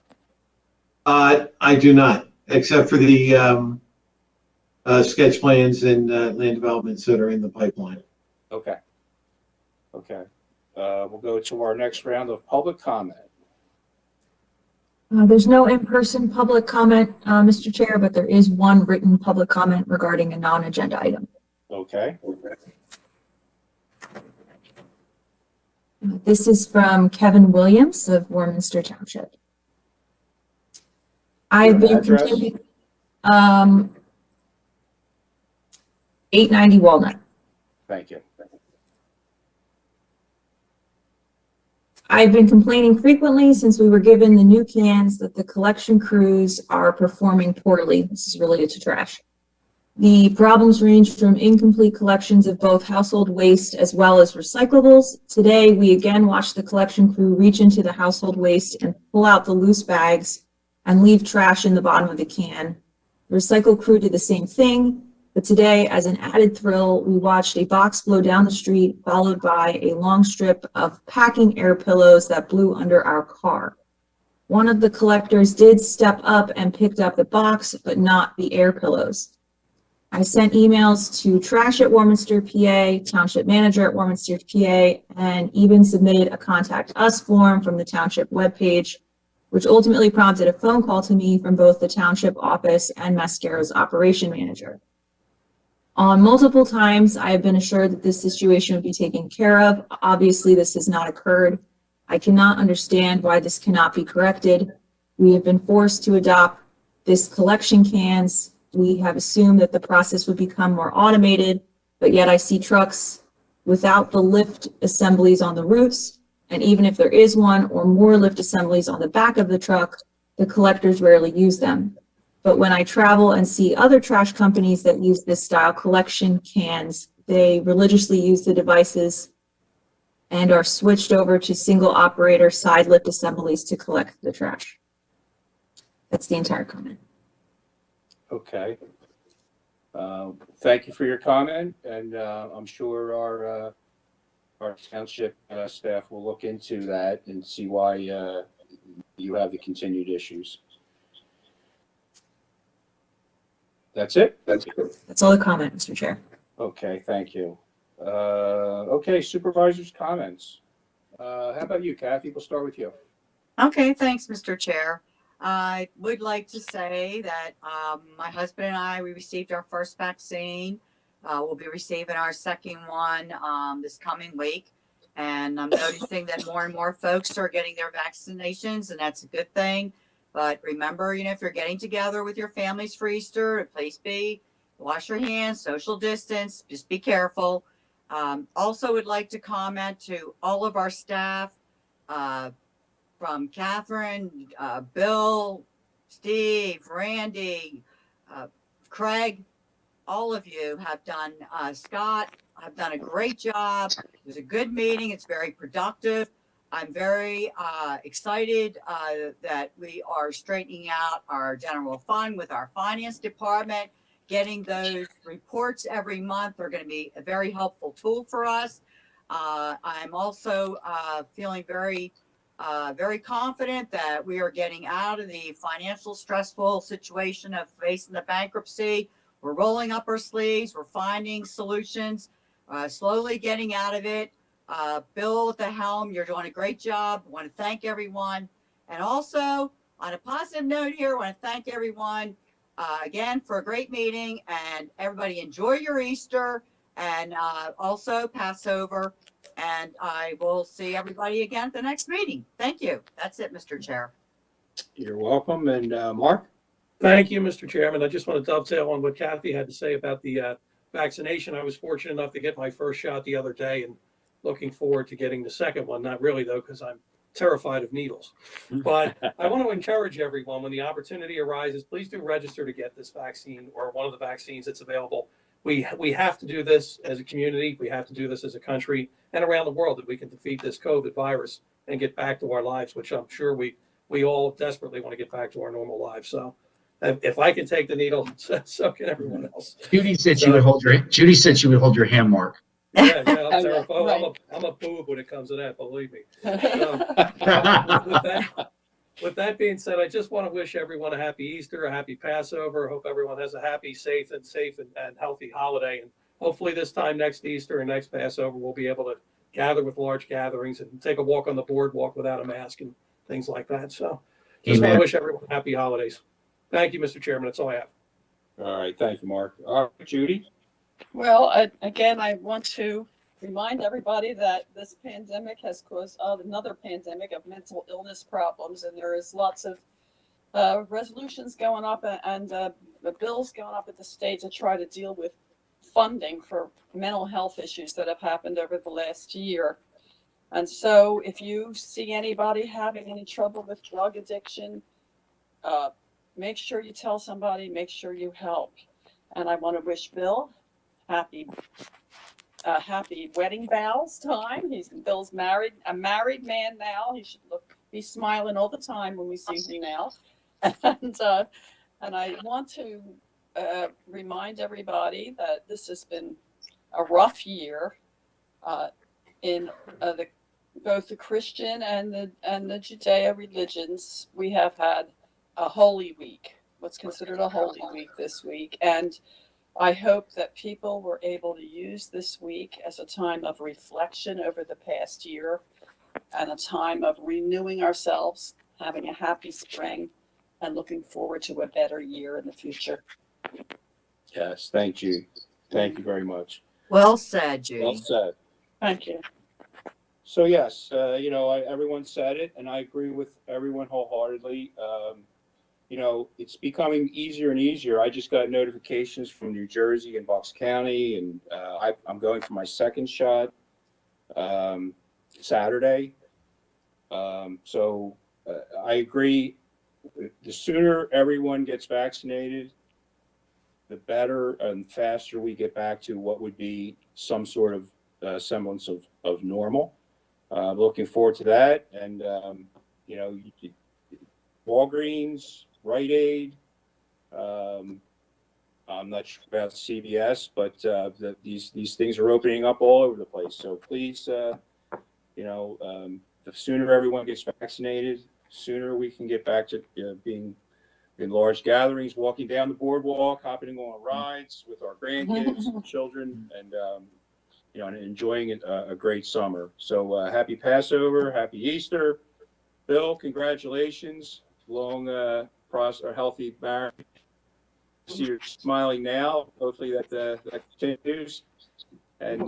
S3: I do not, except for the sketch plans and land developments that are in the pipeline.
S1: Okay. We'll go to our next round of public comment.
S7: There's no in-person public comment, Mr. Chair, but there is one written public comment regarding a non-agenda item.
S1: Okay.
S7: This is from Kevin Williams of Warminster Township. I've been complaining, 890 Walnut.
S1: Thank you.
S7: I've been complaining frequently since we were given the new cans that the collection crews are performing poorly. This is related to trash. The problems range from incomplete collections of both household waste as well as recyclables. Today, we again watched the collection crew reach into the household waste and pull out the loose bags and leave trash in the bottom of the can. The recycle crew did the same thing, but today, as an added thrill, we watched a box blow down the street, followed by a long strip of packing air pillows that blew under our car. One of the collectors did step up and picked up the box, but not the air pillows. I sent emails to Trash at Warminster, PA, Township Manager at Warminster, PA, and even submitted a Contact Us form from the Township webpage, which ultimately prompted a phone call to me from both the Township office and Mascaro's Operation Manager. On multiple times, I have been assured that this situation would be taken care of. Obviously, this has not occurred. I cannot understand why this cannot be corrected. We have been forced to adopt this collection cans. We have assumed that the process would become more automated, but yet I see trucks without the lift assemblies on the roofs. And even if there is one or more lift assemblies on the back of the truck, the collectors rarely use them. But when I travel and see other trash companies that use this style collection cans, they religiously use the devices and are switched over to single operator side lift assemblies to collect the trash. That's the entire comment.
S1: Okay. Thank you for your comment, and I'm sure our township staff will look into that and see why you have the continued issues. That's it?
S7: That's all the comment, Mr. Chair.
S1: Okay, thank you. Okay, supervisors' comments. How about you, Kathy? We'll start with you.
S4: Okay, thanks, Mr. Chair. I would like to say that my husband and I, we received our first vaccine. We'll be receiving our second one this coming week. And I'm noticing that more and more folks are getting their vaccinations, and that's a good thing. But remember, if you're getting together with your families for Easter, please wash your hands, social distance, just be careful. Also would like to comment to all of our staff, from Catherine, Bill, Steve, Randy, Craig, all of you have done, Scott, have done a great job. It was a good meeting. It's very productive. I'm very excited that we are straightening out our general fund with our finance department. Getting those reports every month are going to be a very helpful tool for us. I'm also feeling very confident that we are getting out of the financial stressful situation of facing the bankruptcy. We're rolling up our sleeves. We're finding solutions, slowly getting out of it. Bill at the helm, you're doing a great job. I want to thank everyone. And also, on a positive note here, I want to thank everyone again for a great meeting, and everybody enjoy your Easter and also Passover. And I will see everybody again at the next meeting. Thank you. That's it, Mr. Chair.
S1: You're welcome. And Mark?
S5: Thank you, Mr. Chairman. I just want to dovetail on what Kathy had to say about the vaccination. I was fortunate enough to get my first shot the other day and looking forward to getting the second one. Not really, though, because I'm terrified of needles. But I want to encourage everyone, when the opportunity arises, please do register to get this vaccine or one of the vaccines that's available. We have to do this as a community. We have to do this as a country and around the world, that we can defeat this COVID virus and get back to our lives, which I'm sure we all desperately want to get back to our normal lives. So if I can take the needle, so can everyone else.
S13: Judy said she would hold your hand, Mark.
S5: Yeah, I'm
S2: yeah,
S5: terrified.
S2: right.
S5: I'm a boob when it comes to that, believe me. With that being said, I just want to wish everyone a happy Easter, a happy Passover. Hope everyone has a happy, safe and healthy holiday. And hopefully this time next Easter and next Passover, we'll be able to gather with large gatherings and take a walk on the boardwalk without a mask and things like that. So just want to wish everyone happy holidays. Thank you, Mr. Chairman. That's all I have.
S1: All right. Thank you, Mark. All right, Judy?
S2: Well, again, I want to remind everybody that this pandemic has caused another pandemic of mental illness problems, and there is lots of resolutions going up and the bills going up at the state to try to deal with funding for mental health issues that have happened over the last year. And so if you see anybody having any trouble with drug addiction, make sure you tell somebody, make sure you help. And I want to wish Bill happy wedding vows time. Bill's married, a married man now. He should be smiling all the time when we see him now. And I want to remind everybody that this has been a rough year in both the Christian and the Judeo religions. We have had a Holy Week, what's considered a Holy Week this week, and I hope that people were able to use this week as a time of reflection over the past year and a time of renewing ourselves, having a happy spring, and looking forward to a better year in the future.
S1: Yes, thank you. Thank you very much.
S4: Well said, Judy.
S1: Well said.
S2: Thank you.
S1: So yes, everyone said it, and I agree with everyone wholeheartedly. It's becoming easier and easier. I just got notifications from New Jersey and Bucks County, and I'm going for my second shot Saturday. So I agree. The sooner everyone gets vaccinated, the better and faster we get back to what would be some sort of semblance of normal. Looking forward to that. And, Walgreens, Rite Aid, I'm not sure about CVS, but these things are opening up all over the place. So please, the sooner everyone gets vaccinated, sooner we can get back to being in large gatherings, walking down the boardwalk, hopping on rides with our grandkids and children, and and enjoying a great summer. So happy Passover, happy Easter. Bill, congratulations. Long, healthy marriage. See you're smiling now. Hopefully that continues. And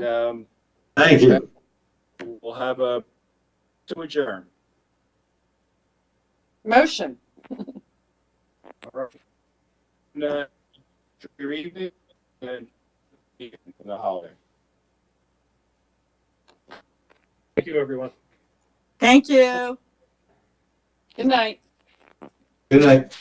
S3: Thank you.
S1: we'll have to adjourn.
S2: Motion.
S1: All right. And, enjoy your evening and the holiday.
S5: Thank you, everyone.
S4: Thank you.
S2: Good night.
S3: Good night.